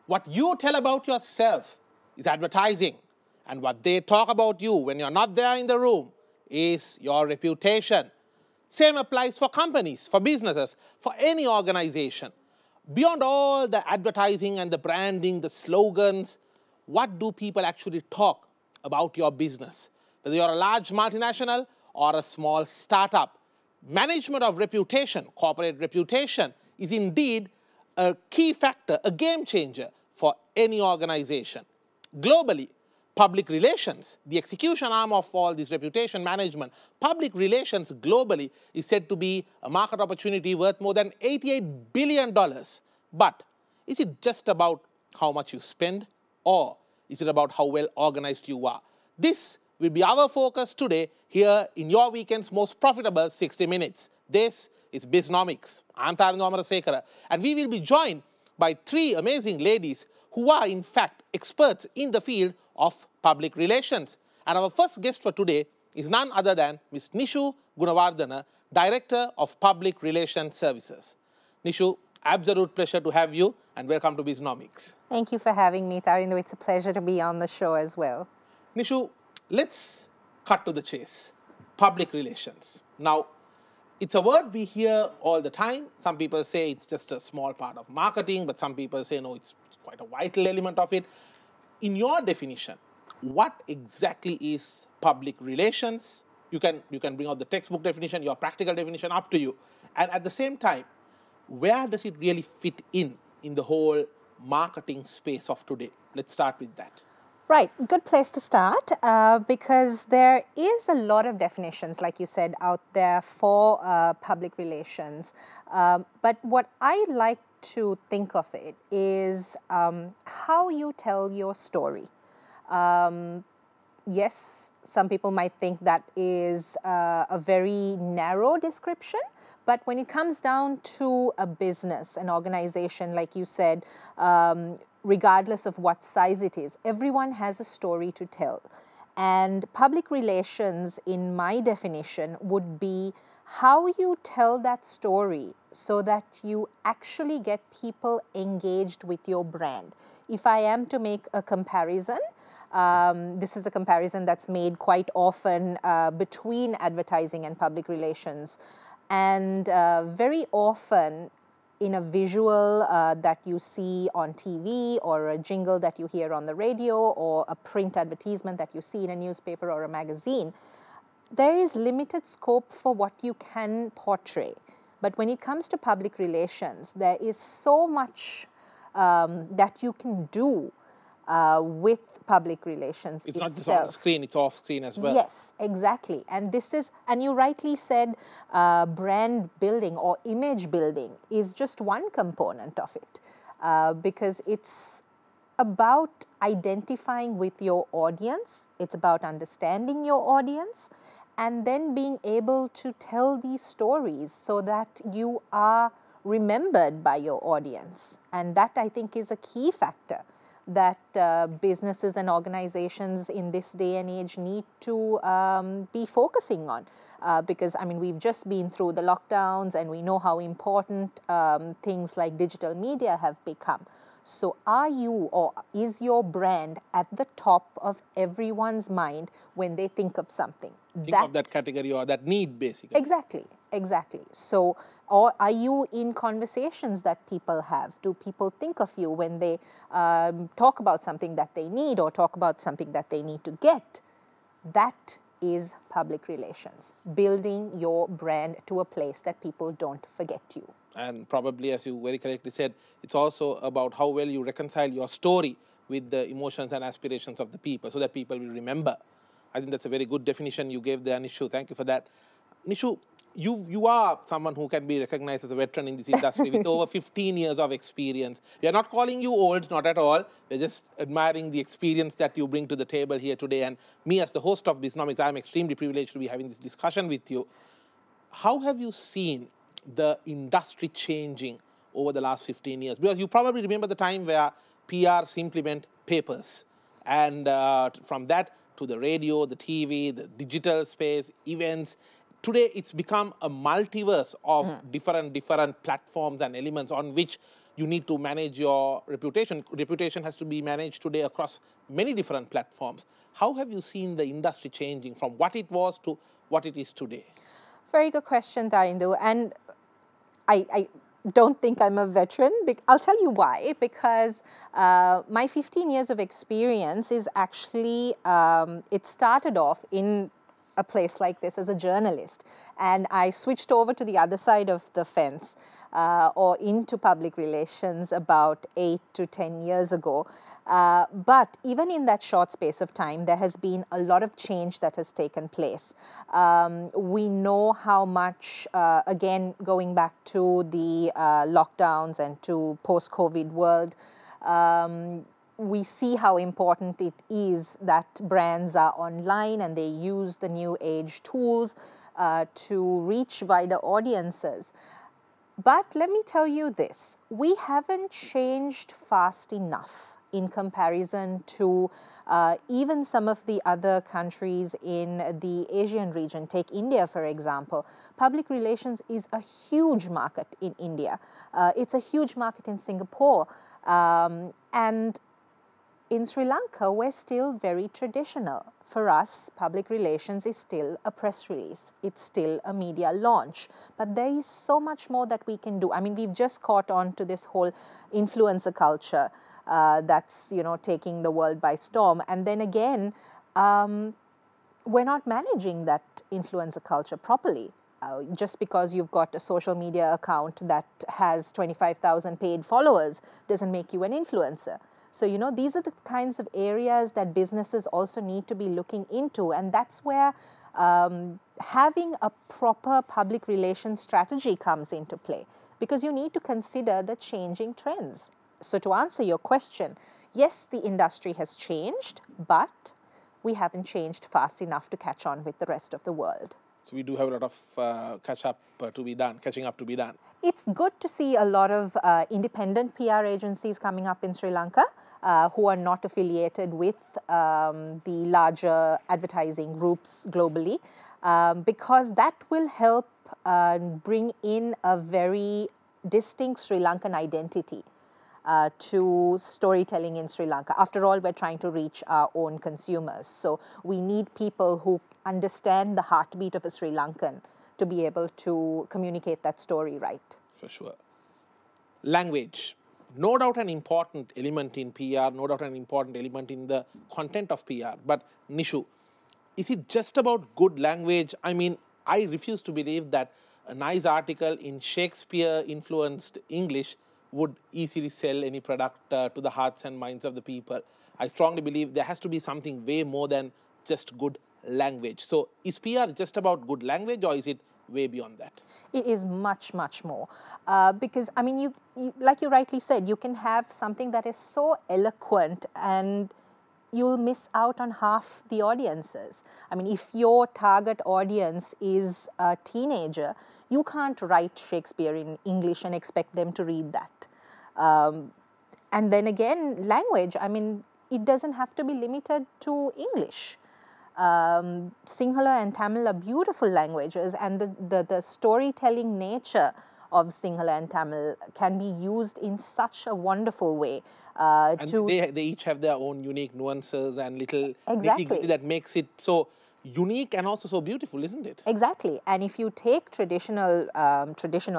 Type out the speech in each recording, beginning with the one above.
What you tell about yourself is advertising. And what they talk about you when you're not there in the room is your reputation. Same applies for companies, for businesses, for any organization. Beyond all the advertising and the branding, the slogans, what do people actually talk about your business? Whether you're a large multinational or a small startup, management of reputation, corporate reputation, is indeed a key factor, a game changer for any organization. Globally, public relations, the execution arm of all this reputation management, public relations globally is said to be a market opportunity worth more than $88 billion. But is it just about how much you spend, or is it about how well organized you are? This will be our focus today here in your weekend's most profitable 60 minutes. This is Bisnomics. I'm Amarasinghe, and we will be joined by three amazing ladies who are in fact experts in the field of public relations. And our first guest for today is none other than Ms. Nishu Gunawardana, Director of Public Relations Services. Nishu, absolute pleasure to have you, and welcome to Bisnomics. Thank you for having me, Tharindo. It's a pleasure to be on the show as well. Nishu, let's cut to the chase. Public relations. Now, it's a word we hear all the time. Some people say it's just a small part of marketing, but some people say, no, it's quite a vital element of it. In your definition, what exactly is public relations? You can bring out the textbook definition, your practical definition, up to you. And at the same time, where does it really fit in the whole marketing space of today? Let's start with that. Right, good place to start because there is a lot of definitions, like you said, out there for public relations. But what I like to think of it is how you tell your story. Yes, some people might think that is a very narrow description, but when it comes down to a business, an organization, like you said, regardless of what size it is, everyone has a story to tell. And public relations, in my definition, would be how you tell that story so that you actually get people engaged with your brand. If I am to make a comparison, this is a comparison that's made quite often between advertising and public relations. And very often, in a visual that you see on TV, or a jingle that you hear on the radio, or a print advertisement that you see in a newspaper or a magazine, there is limited scope for what you can portray. But when it comes to public relations, there is so much that you can do with public relations. It's not just on screen, it's off screen as well. Yes, exactly. And this is, and you rightly said, brand building or image building is just one component of it because it's about identifying with your audience, it's about understanding your audience, and then being able to tell these stories so that you are remembered by your audience. And that, I think, is a key factor that businesses and organizations in this day and age need to be focusing on. Because, I mean, we've just been through the lockdowns and we know how important things like digital media have become. So are you, or is your brand at the top of everyone's mind when they think of something? Think of that category or that need, basically. Exactly, exactly. So, or are you in conversations that people have? Do people think of you when they talk about something that they need or talk about something that they need to get? That is public relations, building your brand to a place that people don't forget you. And probably, as you very correctly said, it's also about how well you reconcile your story with the emotions and aspirations of the people so that people will remember. I think that's a very good definition you gave there, Nishu. Thank you for that. Nishu, you are someone who can be recognized as a veteran in this industry with over 15 years of experience. We are not calling you old, not at all. We're just admiring the experience that you bring to the table here today. And me, as the host of Bisnomics, I'm extremely privileged to be having this discussion with you. How have you seen the industry changing over the last 15 years? Because you probably remember the time where PR simply meant papers. And from that to the radio, the TV, the digital space, events, today it's become a multiverse of different platforms and elements on which you need to manage your reputation. Reputation has to be managed today across many different platforms. How have you seen the industry changing from what it was to what it is today? Very good question, Darindu. And I don't think I'm a veteran. I'll tell you why. Because my 15 years of experience is actually, it started off in a place like this as a journalist. And I switched over to the other side of the fence or into public relations about 8 to 10 years ago. But even in that short space of time, there has been a lot of change that has taken place. We know how much, again, going back to the lockdowns and to post-COVID world, we see how important it is that brands are online and they use the new age tools to reach wider audiences. But let me tell you this, we haven't changed fast enough in comparison to even some of the other countries in the Asian region. Take India, for example. Public relations is a huge market in India. It's a huge market in Singapore. And in Sri Lanka, we're still very traditional. For us, public relations is still a press release. It's still a media launch. But there is so much more that we can do. I mean, we've just caught on to this whole influencer culture that's, taking the world by storm. And then again, we're not managing that influencer culture properly. Just because you've got a social media account that has 25,000 paid followers doesn't make you an influencer. So, these are the kinds of areas that businesses also need to be looking into. And that's where having a proper public relations strategy comes into play, because you need to consider the changing trends. So to answer your question, yes, the industry has changed, but we haven't changed fast enough to catch on with the rest of the world. So we do have a lot of catching up to be done. It's good to see a lot of independent PR agencies coming up in Sri Lanka who are not affiliated with the larger advertising groups globally, because that will help bring in a very distinct Sri Lankan identity to storytelling in Sri Lanka. After all, we're trying to reach our own consumers. So we need people who understand the heartbeat of a Sri Lankan to be able to communicate that story right. For sure. Language. No doubt an important element in PR, no doubt an important element in the content of PR. But Nishu, is it just about good language? I mean, I refuse to believe that a nice article in Shakespeare-influenced English would easily sell any product to the hearts and minds of the people. I strongly believe there has to be something way more than just good language. So is PR just about good language, or is it way beyond that? It is much, much more. Because, I mean, you, like you rightly said, you can have something that is so eloquent and you'll miss out on half the audiences. I mean, if your target audience is a teenager, you can't write Shakespeare in English and expect them to read that. And then again, language, I mean, it doesn't have to be limited to English. Sinhala and Tamil are beautiful languages, and the storytelling nature of Sinhala and Tamil can be used in such a wonderful way. And they each have their own unique nuances and little nitty-gritty that makes it so unique and also so beautiful, isn't it? Exactly. And if you take traditional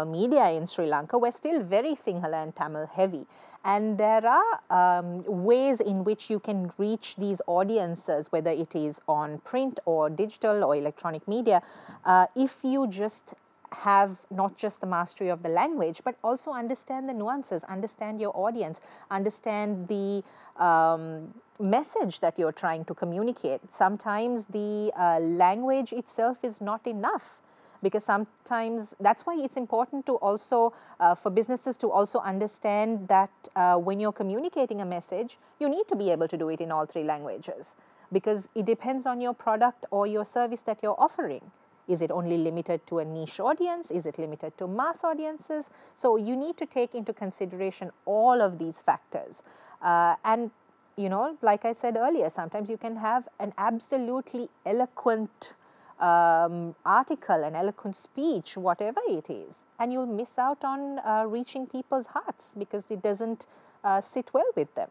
media in Sri Lanka, we're still very Sinhala and Tamil heavy. And there are ways in which you can reach these audiences, whether it is on print or digital or electronic media, if you just have not just the mastery of the language, but also understand the nuances, understand your audience, understand the message that you're trying to communicate. Sometimes the language itself is not enough, because sometimes that's why it's important to also, for businesses to also understand that when you're communicating a message, you need to be able to do it in all three languages, because it depends on your product or your service that you're offering. Is it only limited to a niche audience? Is it limited to mass audiences? So you need to take into consideration all of these factors. And, you know, like I said earlier, sometimes you can have an absolutely eloquent article, an eloquent speech, whatever it is. And you'll miss out on reaching people's hearts because it doesn't sit well with them.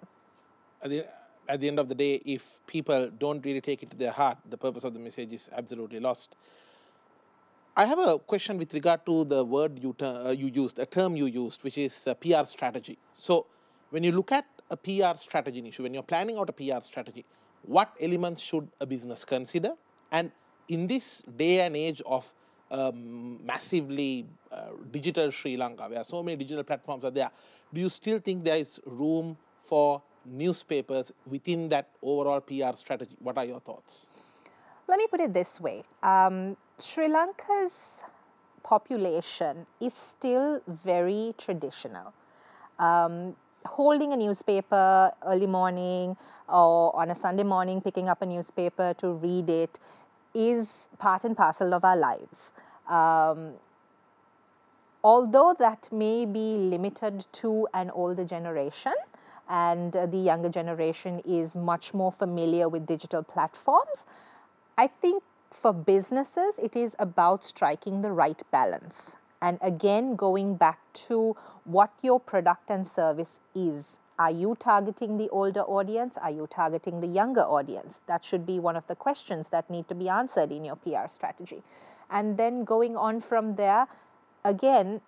At the end of the day, if people don't really take it to their heart, the purpose of the message is absolutely lost. I have a question with regard to the word you used, a term you used, which is PR strategy. So when you look at a PR strategy issue, when you're planning out a PR strategy, what elements should a business consider? And in this day and age of massively digital Sri Lanka, where so many digital platforms are there, do you still think there is room for newspapers within that overall PR strategy? What are your thoughts? Let me put it this way. Sri Lanka's population is still very traditional. Holding a newspaper early morning or on a Sunday morning, picking up a newspaper to read it is part and parcel of our lives. Although that may be limited to an older generation, and the younger generation is much more familiar with digital platforms, I think for businesses, it is about striking the right balance. And again, going back to what your product and service is. Are you targeting the older audience? Are you targeting the younger audience? That should be one of the questions that need to be answered in your PR strategy. And then going on from there, again,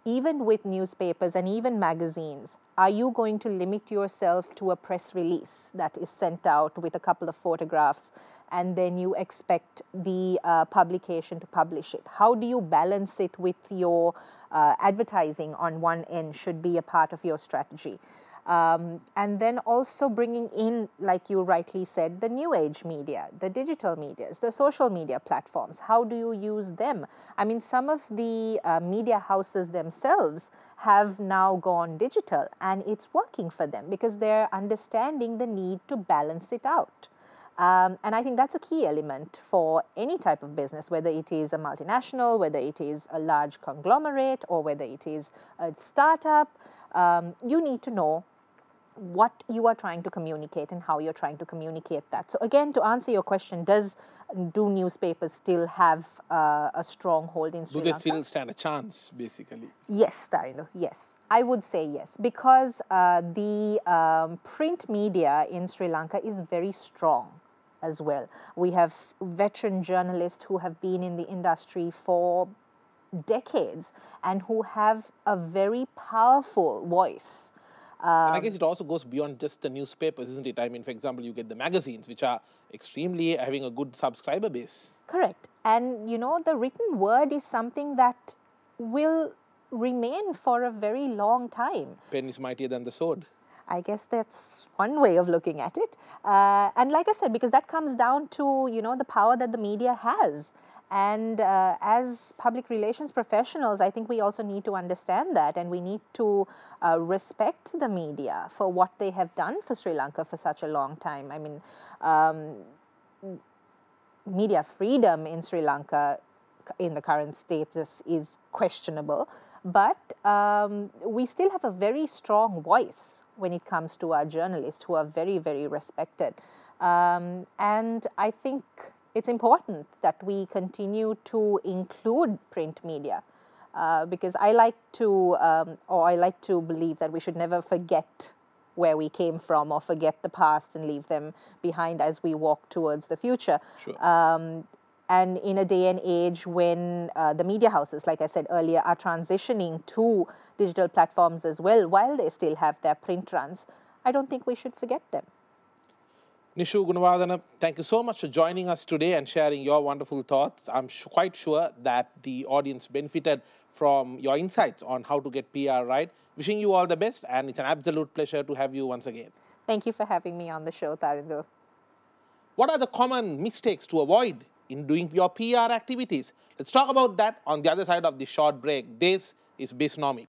even with newspapers and even magazines, are you going to limit yourself to a press release that is sent out with a couple of photographs and then you expect the publication to publish it? How do you balance it with your advertising on one end should be a part of your strategy. And then also bringing in, like you rightly said, the new age media, the digital medias, the social media platforms. How do you use them? I mean, some of the media houses themselves have now gone digital and it's working for them because they're understanding the need to balance it out. And I think that's a key element for any type of business, whether it is a multinational, whether it is a large conglomerate, or whether it is a startup. You need to know what you are trying to communicate and how you're trying to communicate that. So again, to answer your question, do newspapers still have a strong hold in Sri Lanka? Do they still stand a chance, basically? Yes, Tarindo, yes. I would say yes, because the print media in Sri Lanka is very strong as well. We have veteran journalists who have been in the industry for decades and who have a very powerful voice. And I guess it also goes beyond just the newspapers, isn't it? I mean, for example, you get the magazines, which are extremely having a good subscriber base. Correct. And, you know, the written word is something that will remain for a very long time. Pen is mightier than the sword. I guess that's one way of looking at it. And like I said, because that comes down to, you know, the power that the media has. And as public relations professionals, I think we also need to understand that, and we need to respect the media for what they have done for Sri Lanka for such a long time. I mean, media freedom in Sri Lanka in the current status is questionable, but we still have a very strong voice when it comes to our journalists who are very, very respected. And I think it's important that we continue to include print media because I like to believe that we should never forget where we came from or forget the past and leave them behind as we walk towards the future. Sure. And in a day and age when the media houses, like I said earlier, are transitioning to digital platforms as well, while they still have their print runs, I don't think we should forget them. Nishu, Gunawardana, thank you so much for joining us today and sharing your wonderful thoughts. I'm quite sure that the audience benefited from your insights on how to get PR right. Wishing you all the best, and it's an absolute pleasure to have you once again. Thank you for having me on the show, Tarindo. What are the common mistakes to avoid in doing your PR activities? Let's talk about that on the other side of the short break. This is Bisnomics.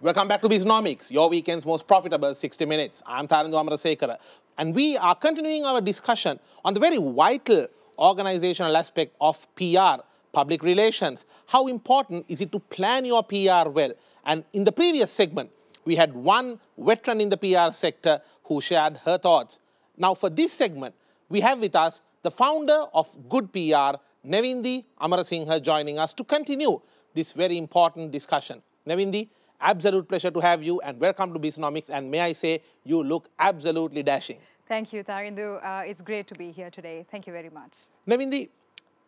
Welcome back to Bisnomics, your weekend's most profitable 60 minutes. I'm Amarasinghe, and we are continuing our discussion on the very vital organizational aspect of PR, public relations. How important is it to plan your PR well And in the previous segment, we had one veteran in the PR sector who shared her thoughts. Now for this segment, we have with us the founder of Good PR, Nevindie Amarasinghe, joining us to continue this very important discussion. Nevindie, absolute pleasure to have you and welcome to Bisnomics, and may I say, you look absolutely dashing. Thank you, Tarindu. It's great to be here today. Thank you very much. Nevindie,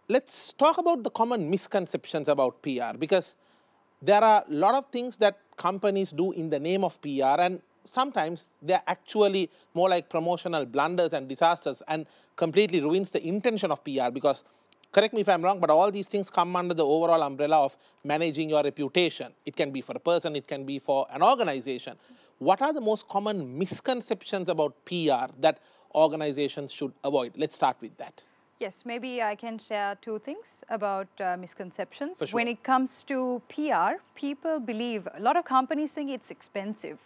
let's talk about the common misconceptions about PR, because there are a lot of things that companies do in the name of PR, and sometimes they're actually more like promotional blunders and disasters and completely ruins the intention of PR, because, correct me if I'm wrong, but all these things come under the overall umbrella of managing your reputation. It can be for a person, it can be for an organization. What are the most common misconceptions about PR that organizations should avoid? Let's start with that. Yes, maybe I can share two things about misconceptions. For sure. When it comes to PR, people believe, a lot of companies think it's expensive,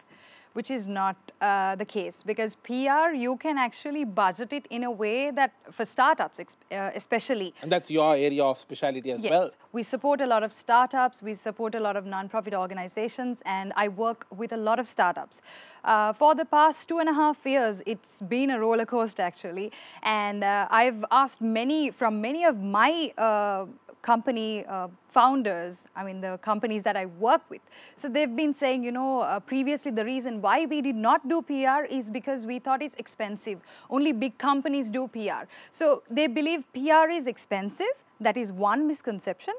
which is not the case, because PR, you can actually budget it in a way that, for startups especially. And that's your area of specialty as well. Yes, we support a lot of startups, we support a lot of non-profit organizations, and I work with a lot of startups. For the past 2.5 years, it's been a roller coaster actually, and I've asked many of my company founders, I mean the companies that I work with. So they've been saying, you know, previously the reason why we did not do PR is because we thought it's expensive. Only big companies do PR. So they believe PR is expensive. That is one misconception.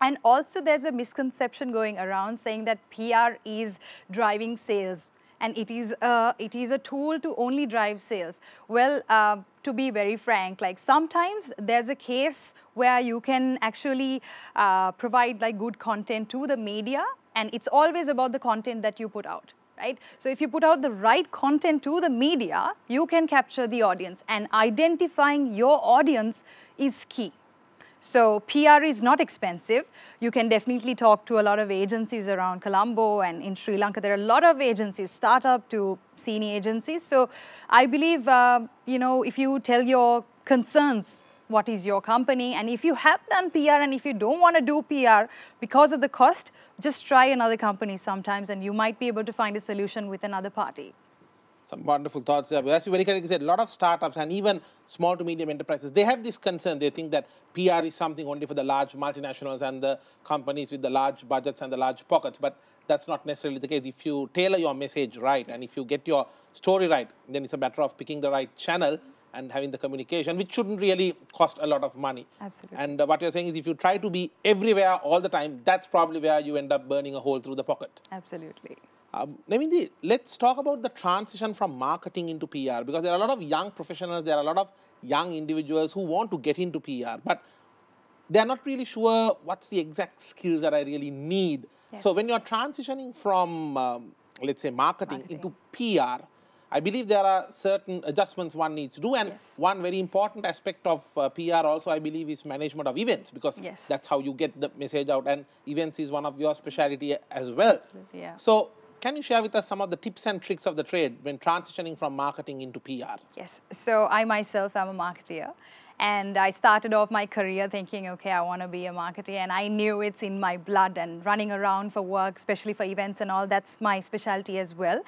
And also there's a misconception going around saying that PR is driving sales, and it is a tool to only drive sales. Well, to be very frank, like sometimes there's a case where you can actually provide like good content to the media, and it's always about the content that you put out, right? So if you put out the right content to the media, you can capture the audience, and identifying your audience is key. So PR is not expensive. You can definitely talk to a lot of agencies around Colombo, and in Sri Lanka there are a lot of agencies, startup to senior agencies. So I believe, you know, if you tell your concerns, what is your company, and if you have done PR and if you don't want to do PR because of the cost, just try another company sometimes and you might be able to find a solution with another party. Some wonderful thoughts there. As you very correctly said, a lot of startups and even small to medium enterprises, they have this concern. They think that PR is something only for the large multinationals and the companies with the large budgets and the large pockets. But that's not necessarily the case. If you tailor your message right and if you get your story right, then it's a matter of picking the right channel and having the communication, which shouldn't really cost a lot of money. Absolutely. And what you're saying is if you try to be everywhere all the time, that's probably where you end up burning a hole through the pocket. Absolutely. Nevindie, let's talk about the transition from marketing into PR, because there are a lot of young professionals, there are a lot of young individuals who want to get into PR, but they're not really sure what's the exact skills that I really need. Yes. So when you're transitioning from, let's say, marketing into PR, I believe there are certain adjustments one needs to do, and yes. one very important aspect of PR also, I believe, is management of events, because yes. that's how you get the message out, and events is one of your specialty as well. Absolutely, yeah. So can you share with us some of the tips and tricks of the trade when transitioning from marketing into PR? Yes. So I myself am a marketeer, and I started off my career thinking, okay, I want to be a marketer, and I knew it's in my blood, and running around for work, especially for events and all, that's my specialty as well.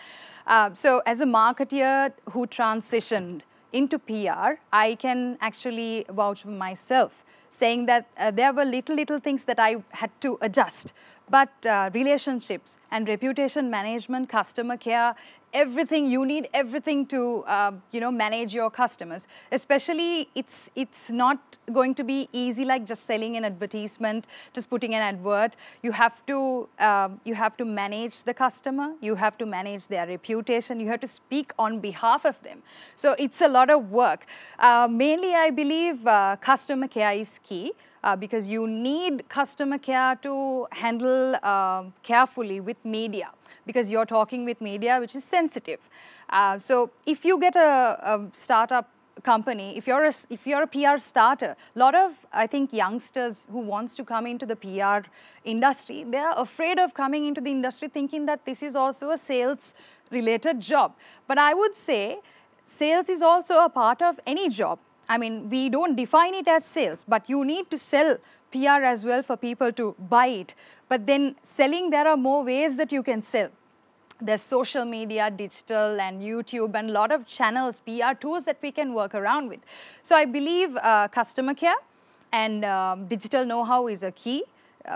So as a marketeer who transitioned into PR, I can actually vouch for myself, saying that there were little things that I had to adjust. But relationships and reputation management, customer care, everything, you need everything to you know, manage your customers. Especially, it's not going to be easy like just selling an advertisement, just putting an advert. You have to manage the customer. You have to manage their reputation. You have to speak on behalf of them. So it's a lot of work. Mainly, I believe customer care is key. Because you need customer care to handle carefully with media, because you're talking with media which is sensitive. So if you get a startup company, if you're a PR starter, a lot of, I think, youngsters who wants to come into the PR industry, they're afraid of coming into the industry thinking that this is also a sales related job. But I would say sales is also a part of any job. I mean, we don't define it as sales, but you need to sell PR as well for people to buy it. But then selling, there are more ways that you can sell. There's social media, digital and YouTube and a lot of channels, PR tools that we can work around with. So I believe customer care and digital know-how is a key.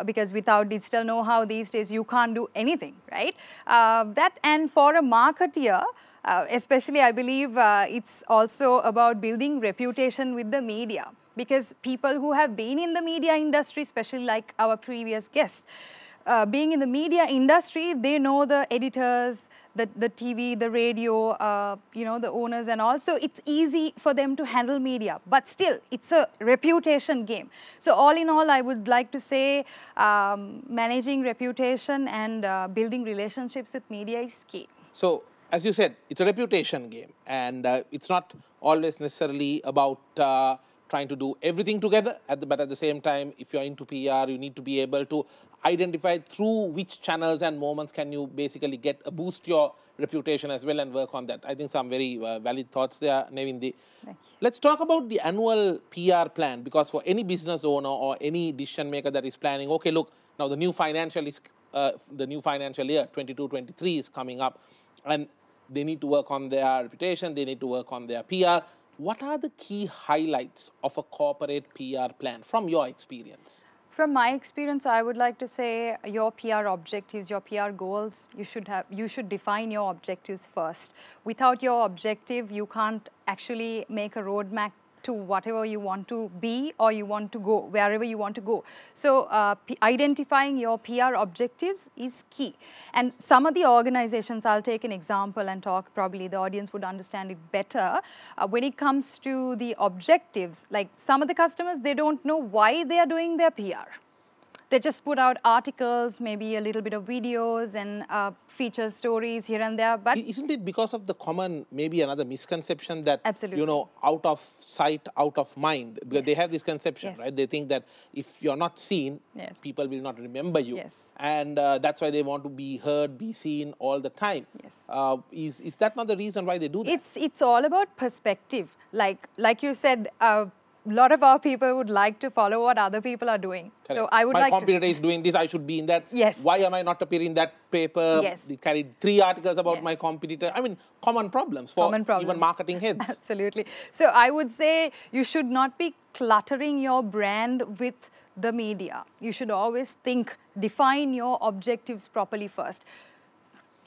Because without digital know-how these days, you can't do anything, right? And for a marketeer, especially I believe it's also about building reputation with the media. Because people who have been in the media industry, especially like our previous guests, being in the media industry, they know the editors, the TV, the radio, the owners and all. So it's easy for them to handle media. But still, it's a reputation game. So all in all, I would like to say managing reputation and building relationships with media is key. So, as you said, it's a reputation game. And it's not always necessarily about trying to do everything together. But at the same time, if you're into PR, you need to be able to identify through which channels and moments can you basically get a boost your reputation as well and work on that. I think some very valid thoughts there, Nevindie. Let's talk about the annual PR plan, because for any business owner or any decision maker that is planning, okay, look, now the new financial year 22-23 is coming up, and they need to work on their reputation, they need to work on their PR. What are the key highlights of a corporate PR plan from your experience? From my experience, I would like to say your PR objectives, your PR goals, you should define your objectives first. Without your objective, you can't actually make a roadmap to whatever you want to be or you want to go, wherever you want to go. So identifying your PR objectives is key. And some of the organizations, I'll take an example and talk, probably the audience would understand it better. When it comes to the objectives, like some of the customers, they don't know why they are doing their PR. They just put out articles, maybe a little bit of videos and feature stories here and there. But isn't it because of the common, maybe another misconception that, absolutely, out of sight, out of mind? Because yes, they have this conception, yes, right? They think that if you're not seen, yes, people will not remember you. Yes. And that's why they want to be heard, be seen all the time. Yes. Is that not the reason why they do that? It's all about perspective. Like you said, a lot of our people would like to follow what other people are doing. Correct. So I would my competitor is doing this, I should be in that. Yes. Why am I not appearing in that paper? Yes. They carried 3 articles about yes, my competitor. I mean, common problems for even marketing heads. Absolutely. So I would say you should not be cluttering your brand with the media. You should always define your objectives properly first.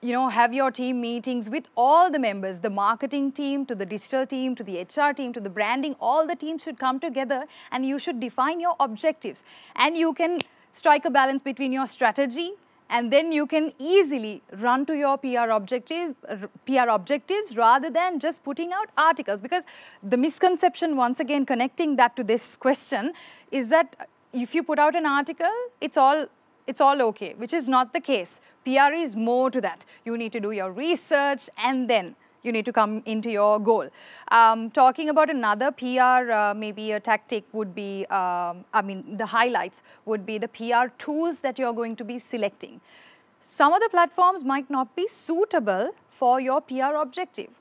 Have your team meetings with all the members, the marketing team, to the digital team, to the HR team, to the branding. All the teams should come together and you should define your objectives. And you can strike a balance between your strategy and then you can easily run to your PR objectives rather than just putting out articles. Because the misconception, once again, connecting that to this question, is that if you put out an article, it's all okay, which is not the case. PR is more to that. You need to do your research and then you need to come into your goal. Talking about another PR, maybe a tactic would be, the highlights would be the PR tools that you're going to be selecting. Some of the platforms might not be suitable for your PR objective,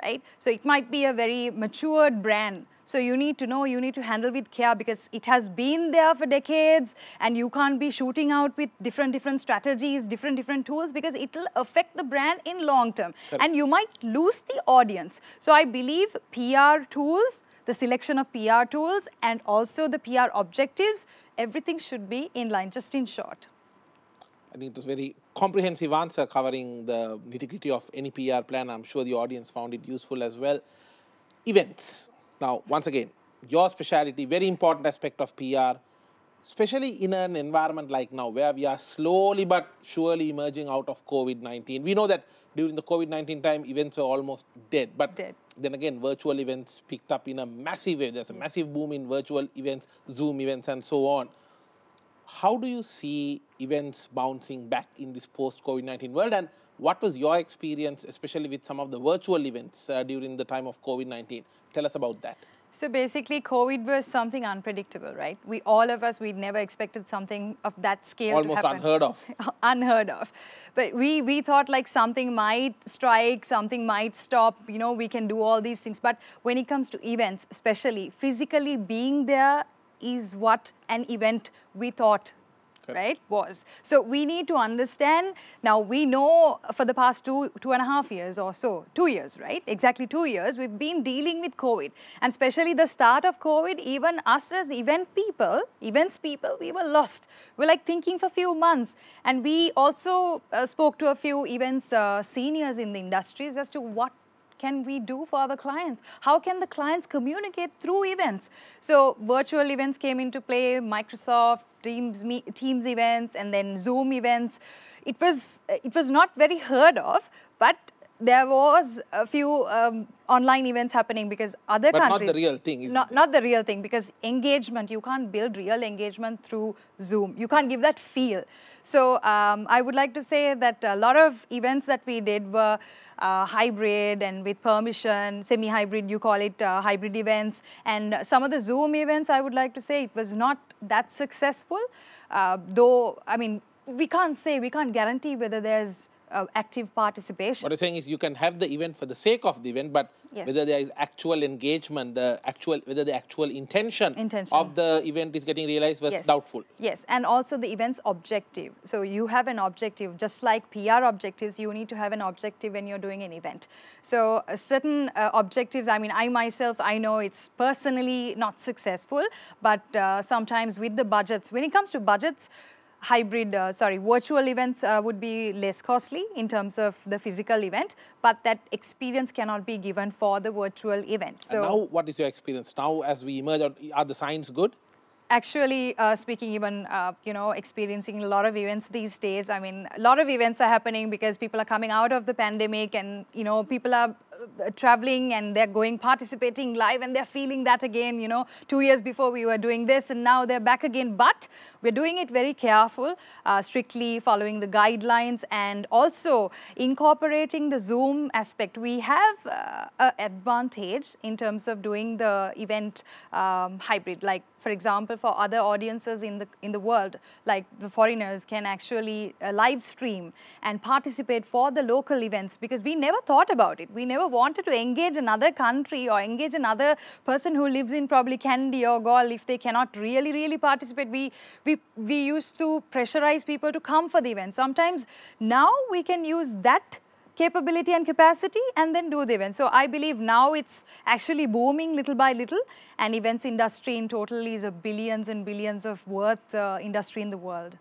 right? So it might be a very matured brand. So you need to know, you need to handle with care because it has been there for decades and you can't be shooting out with different strategies, different tools because it will affect the brand in long term. Correct. And you might lose the audience. So I believe PR tools, the selection of PR tools and also the PR objectives, everything should be in line, just in short. I think it was a very comprehensive answer covering the nitty-gritty of any PR plan. I'm sure the audience found it useful as well. Events. Now, once again, your specialty, very important aspect of PR, especially in an environment like now where we are slowly but surely emerging out of COVID-19. We know that during the COVID-19 time, events were almost dead. But then again, virtual events picked up in a massive way. There's a massive boom in virtual events, Zoom events, and so on. How do you see events bouncing back in this post-COVID-19 world? And what was your experience, especially with some of the virtual events during the time of COVID-19? Tell us about that. So basically, COVID was something unpredictable, right? All of us, we never expected something of that scale to happen. Almost unheard of. Unheard of. But we thought like something might strike, something might stop, we can do all these things. But when it comes to events, especially physically being there is what an event we thought right, was. So we need to understand, now we know for the past two and a half years or so, 2 years, right, exactly 2 years, we've been dealing with COVID, and especially the start of COVID, even us as events people, we were lost. We were like thinking for a few months, and we also spoke to a few events seniors in the industries as to what can we do for our clients? How can the clients communicate through events? So virtual events came into play, Microsoft Teams events, and then Zoom events. It was not very heard of, but there was a few online events happening because other countries... But not the real thing, isn't it? Not the real thing, because engagement, you can't build real engagement through Zoom. You can't give that feel. So I would like to say that a lot of events that we did were hybrid and with permission, semi-hybrid, you call it hybrid events. And some of the Zoom events, I would like to say, it was not that successful. Though, I mean, we can't guarantee whether there's active participation. What you're saying is you can have the event for the sake of the event, but yes, whether there is actual engagement, whether the actual intention of the event is getting realized was yes, doubtful. Yes, and also the event's objective. So you have an objective, just like PR objectives, you need to have an objective when you're doing an event. So certain objectives, I mean, I myself, I know it's personally not successful, but sometimes with the budgets, when it comes to budgets, virtual events would be less costly in terms of the physical event, but that experience cannot be given for the virtual event. So and now, what is your experience? Now, as we emerge, are the signs good? Actually, speaking even, experiencing a lot of events these days. I mean, a lot of events are happening because people are coming out of the pandemic and, people are traveling and they're participating live and they're feeling that again, 2 years before we were doing this and now they're back again. But we're doing it very careful, strictly following the guidelines and also incorporating the Zoom aspect. We have an advantage in terms of doing the event hybrid, like, for example, for other audiences in the world, like the foreigners can actually live stream and participate for the local events, because we never thought about it. We never wanted to engage another country or engage another person who lives in probably Kandy or Galle if they cannot really participate. We used to pressurize people to come for the event. Sometimes now we can use that capability and capacity and then do the event. So I believe now it's actually booming little by little, and events industry in total is a billions and billions of worth industry in the world.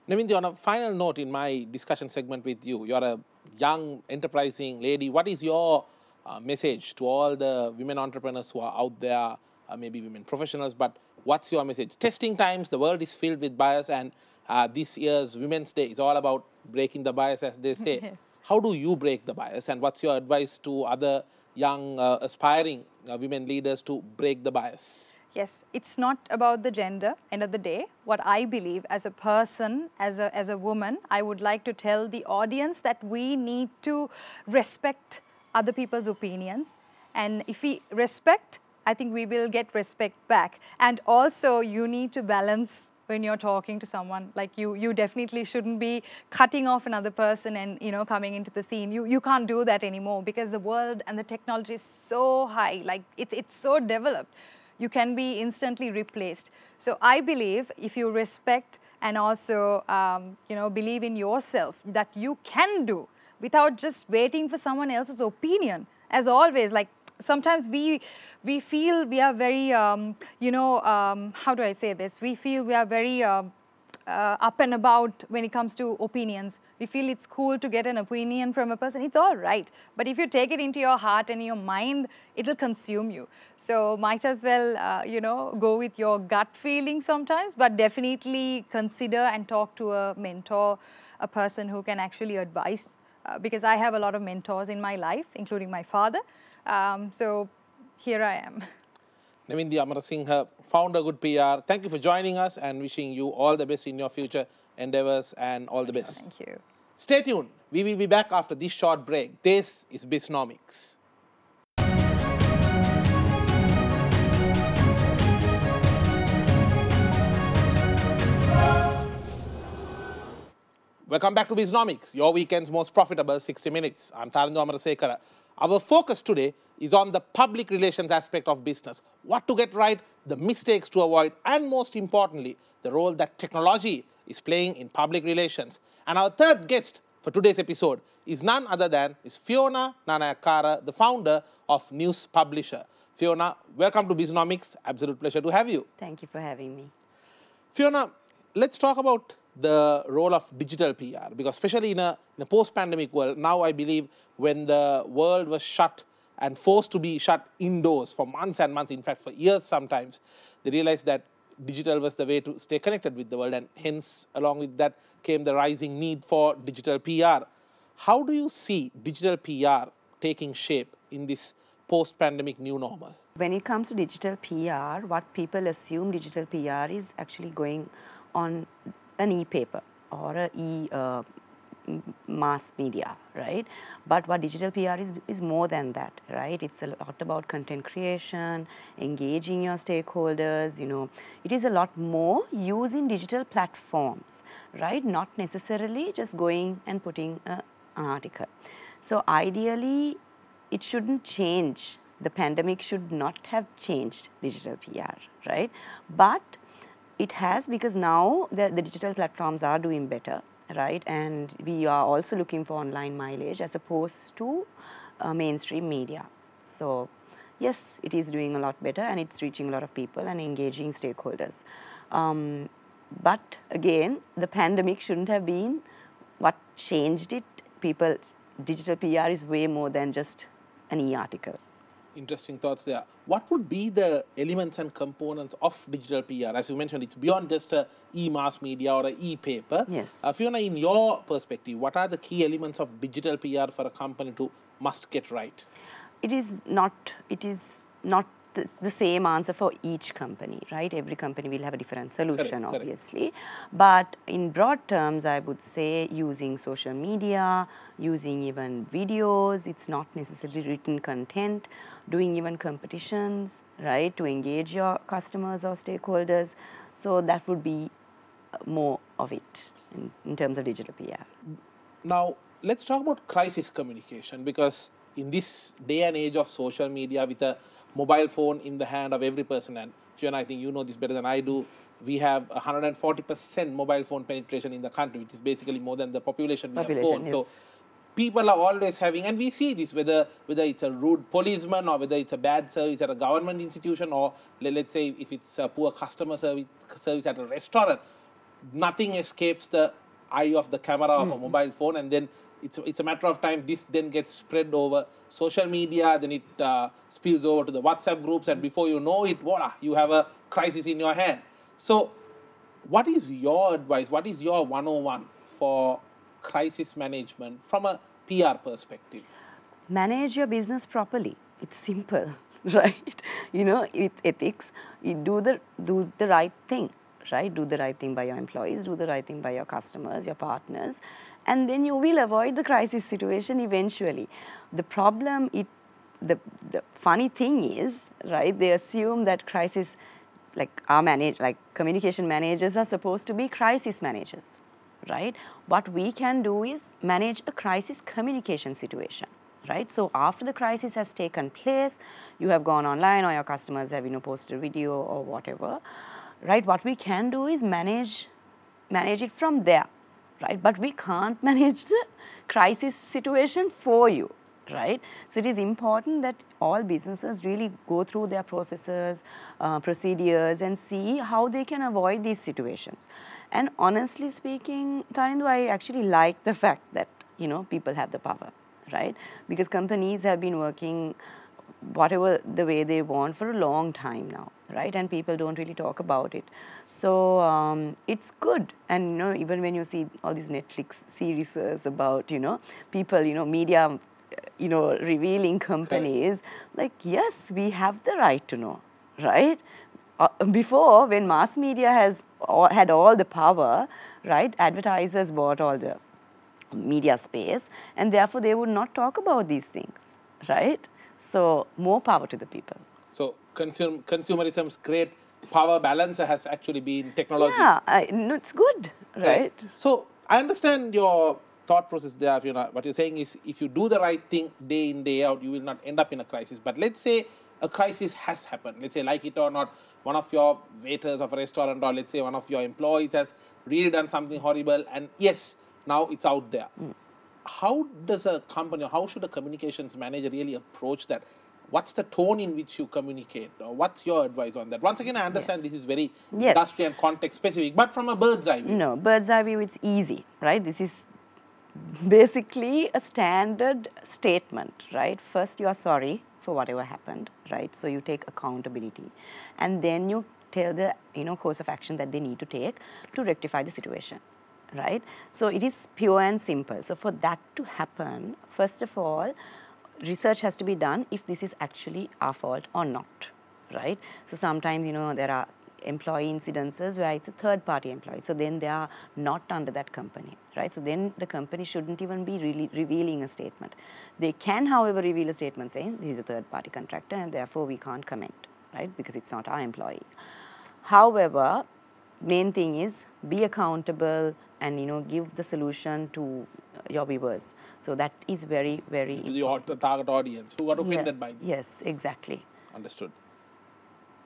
Nevindie, on a final note in my discussion segment with you, you're a young, enterprising lady. What is your message to all the women entrepreneurs who are out there, maybe women professionals, but what's your message? Testing times, the world is filled with bias, and this year's Women's Day is all about breaking the bias, as they say. Yes. How do you break the bias, and what's your advice to other young, aspiring women leaders to break the bias? Yes, it's not about the gender, end of the day. What I believe as a person, as a woman, I would like to tell the audience that we need to respect other people's opinions. And if we respect, I think we will get respect back. And also, you need to balance when you're talking to someone. Like you definitely shouldn't be cutting off another person and, coming into the scene. You can't do that anymore because the world and the technology is so high, like it's so developed. You can be instantly replaced. So I believe if you respect and also, believe in yourself that you can do without just waiting for someone else's opinion. As always, like sometimes we feel we are very, how do I say this? We feel we are very up and about when it comes to opinions. We feel it's cool to get an opinion from a person. It's all right. But if you take it into your heart and your mind, it'll consume you. So might as well, go with your gut feeling sometimes, but definitely consider and talk to a mentor, a person who can actually advise. Because I have a lot of mentors in my life, including my father. So here I am. Nevindie Amarasinghe, founder Good PR. Thank you for joining us and wishing you all the best in your future endeavors and all the best. Thank you. Stay tuned. We will be back after this short break. This is Bisnomics. Welcome back to Bisnomics, your weekend's most profitable 60 minutes. I'm Amarasinghe. Our focus today is on the public relations aspect of business. What to get right, the mistakes to avoid, and most importantly, the role that technology is playing in public relations. And our third guest for today's episode is none other than Fiona Nanayakkara, the founder of Newspublisher. Fiona, welcome to Bisnomics. Absolute pleasure to have you. Thank you for having me. Fiona, let's talk about the role of digital PR, because especially in a post-pandemic world, now I believe when the world was shut and forced to be shut indoors for months and months, in fact for years sometimes, they realized that digital was the way to stay connected with the world, and hence along with that came the rising need for digital PR. How do you see digital PR taking shape in this post-pandemic new normal? When it comes to digital PR, what people assume digital PR is actually going on an e-paper or a mass media, right? But what digital PR is more than that, right? It's a lot about content creation, engaging your stakeholders, It is a lot more using digital platforms, right? Not necessarily just going and putting an article. So ideally, it shouldn't change. The pandemic should not have changed digital PR, right? But it has, because now the digital platforms are doing better, right? And we are also looking for online mileage as opposed to mainstream media. So yes, it is doing a lot better and it's reaching a lot of people and engaging stakeholders. But again, the pandemic shouldn't have been what changed it. Digital PR is way more than just an e-article. Interesting thoughts there. What would be the elements and components of digital PR? As you mentioned, it's beyond just a e-mass media or an e-paper. Yes. Fiona, in your perspective, what are the key elements of digital PR for a company to must get right? It is not the same answer for each company, right? Every company will have a different solution, correct, obviously. Correct. But in broad terms, I would say using social media, using even videos, it's not necessarily written content, doing even competitions, right, to engage your customers or stakeholders. So that would be more of it in terms of digital PR. Now, let's talk about crisis communication, because in this day and age of social media, with a mobile phone in the hand of every person, and Fiona, I think you know this better than I do, we have 140% mobile phone penetration in the country, which is basically more than the population we have phone. Yes. So people are always having, and we see this, whether it's a rude policeman or whether it's a bad service at a government institution, or let's say if it's a poor customer service at a restaurant, nothing escapes the eye of the camera of a mobile phone, and then it's a matter of time. This then gets spread over social media, then it spills over to the WhatsApp groups, and before you know it, voila, you have a crisis in your hand. So what is your advice? What is your 101 for crisis management from a PR perspective? Manage your business properly. It's simple, right? With ethics, you do the right thing, right? Do the right thing by your employees, do the right thing by your customers, your partners, and then you will avoid the crisis situation eventually. The problem, the funny thing is, right, they assume that crisis, like communication managers are supposed to be crisis managers, right? What we can do is manage a crisis communication situation, right? So after the crisis has taken place, you have gone online or your customers have, posted a video or whatever, right? What we can do is manage it from there, right? But we can't manage the crisis situation for you, right? So it is important that all businesses really go through their processes, procedures, and see how they can avoid these situations. And honestly speaking, Tarindu, I actually like the fact that, people have the power, right? Because companies have been working whatever the way they want for a long time now, right? And people don't really talk about it. So it's good. And, even when you see all these Netflix series about, people, media, revealing companies, like, yes, we have the right to know, right? Before, when mass media had all the power, right, advertisers bought all the media space, and therefore they would not talk about these things, right? So more power to the people. So consumerism's great power balance has actually been technology. Yeah, it's good, right? So I understand your thought process there, Fiona. What you're saying is if you do the right thing day in, day out, you will not end up in a crisis. But let's say a crisis has happened. Let's say, like it or not, one of your waiters of a restaurant, or let's say one of your employees has really done something horrible, and yes, now it's out there. How does a company, or how should a communications manager really approach that? What's the tone in which you communicate? Or what's your advice on that? Once again, I understand this is very industry and context specific, but from a bird's eye view. No, bird's eye view, it's easy, right? This is basically a standard statement, right? First, you are sorry for whatever happened, right? So you take accountability, and then you tell the course of action that they need to take to rectify the situation, right? So it is pure and simple. So for that to happen, first of all, research has to be done if this is actually our fault or not, right? So sometimes, there are employee incidences where it's a third-party employee, so then they are not under that company, right? So then the company shouldn't even be really revealing a statement. They can, however, reveal a statement saying this is a third-party contractor and therefore we can't comment, right? Because it's not our employee. However, main thing is be accountable and give the solution to your viewers. So that is very, very important. The target audience who got offended by this. Yes, exactly. Understood.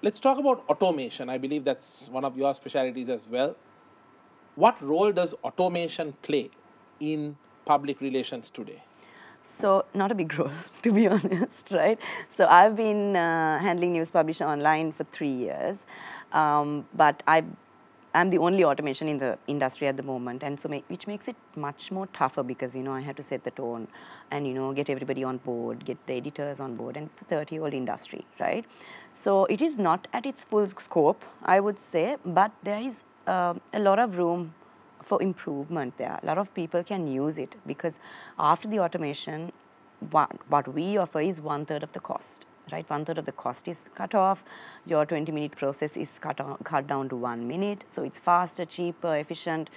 Let's talk about automation. I believe that's one of your specialties as well. What role does automation play in public relations today? So not a big role, to be honest, right? So I've been handling news publisher online for 3 years, but I'm the only automation in the industry at the moment, and so which makes it much more tougher because I have to set the tone and get everybody on board, get the editors on board, and it's a 30-year-old industry, right? So it is not at its full scope, I would say, but there is a lot of room for improvement there. A lot of people can use it because after the automation, what we offer is 1/3 of the cost. Right, 1/3 of the cost is cut off. Your 20-minute process is cut down to 1 minute. So it's faster, cheaper, efficient,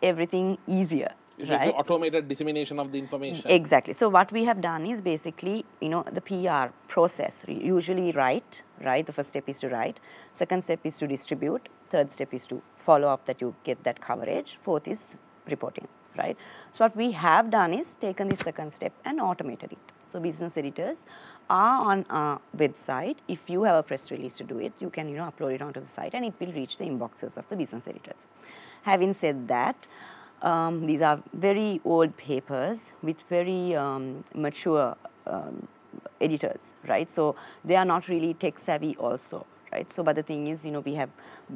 everything easier. It is the automated dissemination of the information. Exactly. So what we have done is basically, the PR process. Usually write. The first step is to write. Second step is to distribute. Third step is to follow up that you get that coverage. Fourth is reporting. Right. So what we have done is taken the second step and automated it. So business editors are on our website. If you have a press release to do it, you can upload it onto the site and it will reach the inboxes of the business editors. Having said that, these are very old papers with very mature editors, right? So they are not really tech savvy also. Right? So, but the thing is, we have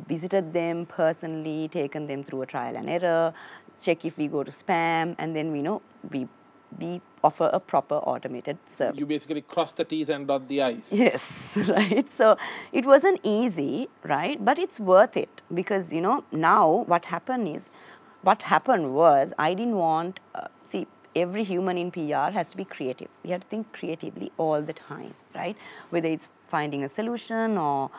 visited them personally, taken them through a trial and error, check if we go to spam, and then we offer a proper automated service. You basically cross the T's and dot the I's. Yes, right. So it wasn't easy, right? But it's worth it because, now what happened was I didn't want, every human in PR has to be creative. We have to think creatively all the time, right? Whether it's finding a solution or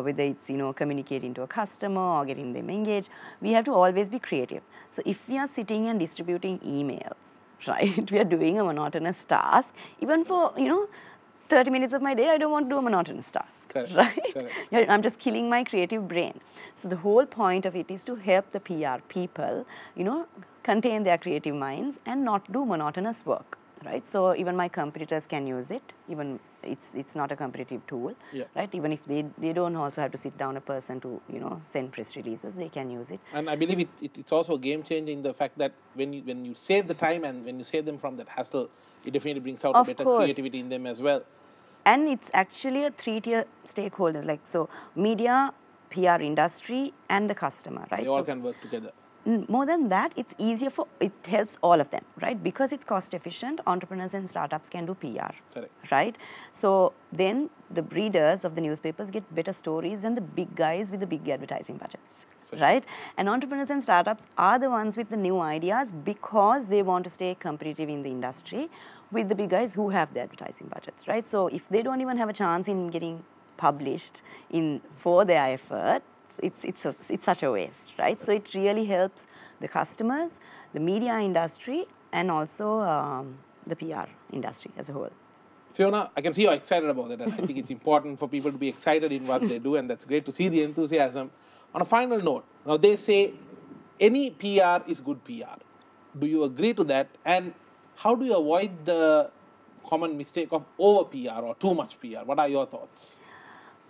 whether it's, communicating to a customer or getting them engaged, we have to always be creative. So if we are sitting and distributing emails, right, we are doing a monotonous task, even for, 30 minutes of my day, I don't want to do a monotonous task, correct, right? Correct. I'm just killing my creative brain. So the whole point of it is to help the PR people, contain their creative minds and not do monotonous work, right? So even my competitors can use it. Even it's not a competitive tool, right? Even if they don't also have to sit down a person to send press releases, they can use it. And I believe it's also a game changer in the fact that when you save the time and when you save them from that hassle, it definitely brings out a better creativity in them as well. And it's actually a 3-tier stakeholders, like so media, PR industry, and the customer, right? They all can work together. More than that, it helps all of them, right? Because it's cost efficient, entrepreneurs and startups can do PR, correct, right? So then the readers of the newspapers get better stories than the big guys with the big advertising budgets, right? And entrepreneurs and startups are the ones with the new ideas because they want to stay competitive in the industry with the big guys who have the advertising budgets, right? So if they don't even have a chance in getting published for their effort, it's such a waste, right? So it really helps the customers, the media industry, and also the PR industry as a whole. Fiona, I can see you're excited about it, and I think it's important for people to be excited in what they do, and that's great to see the enthusiasm. On a final note, now they say any PR is good PR. Do you agree to that? And how do you avoid the common mistake of over PR or too much PR. What are your thoughts?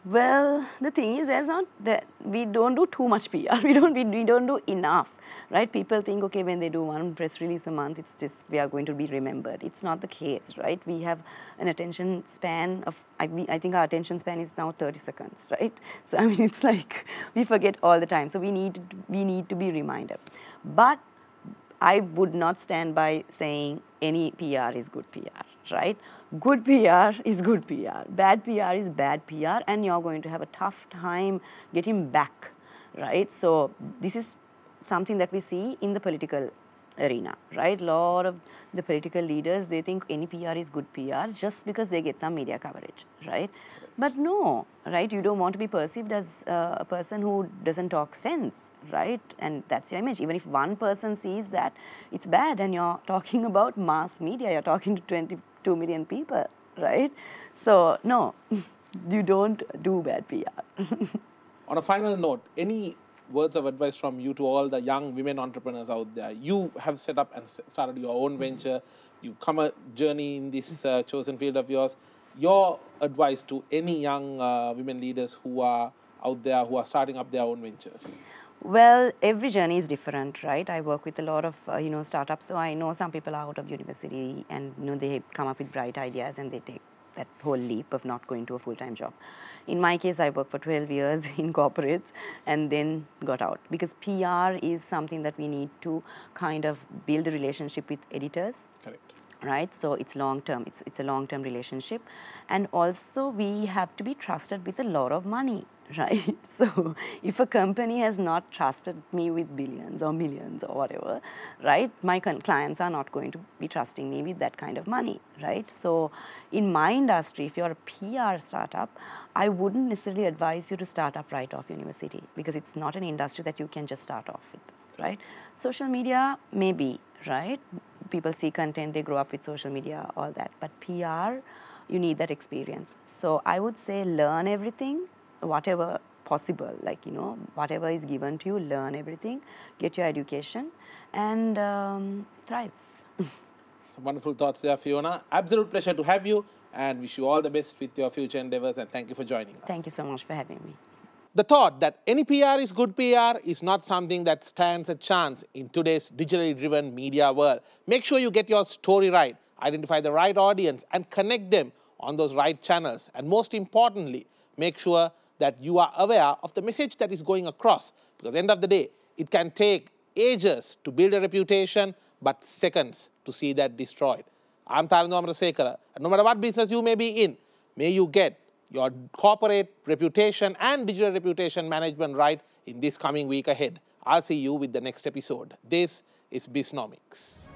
Well, the thing is, there's not that we don't do too much PR. We don't do enough, right? People think, okay, when they do one press release a month, it's just we are going to be remembered. It's not the case, right? We have an attention span of, I think our attention span is now 30 seconds, right? So I mean, it's like we forget all the time. So we need to be reminded. But I would not stand by saying any PR is good PR, right? Good PR is good PR. Bad PR is bad PR, and you're going to have a tough time getting back, right? So this is something that we see in the political arena, right? A lot of the political leaders, they think any PR is good PR just because they get some media coverage, right? But no, right? You don't want to be perceived as a person who doesn't talk sense, right? And that's your image. Even if one person sees that it's bad and you're talking about mass media, you're talking to 22 million people, right? So no, you don't do bad PR. On a final note, any words of advice from you to all the young women entrepreneurs out there? You have set up and started your own venture. You've come a journey in this chosen field of yours. Your advice to any young women leaders who are out there, who are starting up their own ventures? Well, every journey is different, right? I work with a lot of, startups. So I know some people are out of university and, they come up with bright ideas and they take that whole leap of not going to a full-time job. In my case, I worked for 12 years in corporates and then got out, because PR is something that we need to kind of build a relationship with editors. Correct. Right? So it's long-term. It's a long-term relationship. And also we have to be trusted with a lot of money, right? So if a company has not trusted me with billions or millions or whatever, right, my clients are not going to be trusting me with that kind of money, right? So in my industry, if you're a PR startup, I wouldn't necessarily advise you to start up right off university, because it's not an industry that you can just start off with, right? Social media, maybe, right? People see content, they grow up with social media, all that. But PR, you need that experience. So I would say learn everything, whatever possible, like, whatever is given to you, learn everything, get your education, and thrive. Some wonderful thoughts there, Fiona. Absolute pleasure to have you, and wish you all the best with your future endeavors, and thank you for joining us. Thank you so much for having me. The thought that any PR is good PR is not something that stands a chance in today's digitally driven media world. Make sure you get your story right, identify the right audience, and connect them on those right channels. And most importantly, make sure that you are aware of the message that is going across, because at the end of the day, it can take ages to build a reputation, but seconds to see that destroyed. I'm Amarasinghe, and no matter what business you may be in, may you get your corporate reputation and digital reputation management right in this coming week ahead. I'll see you with the next episode. This is Bisnomics.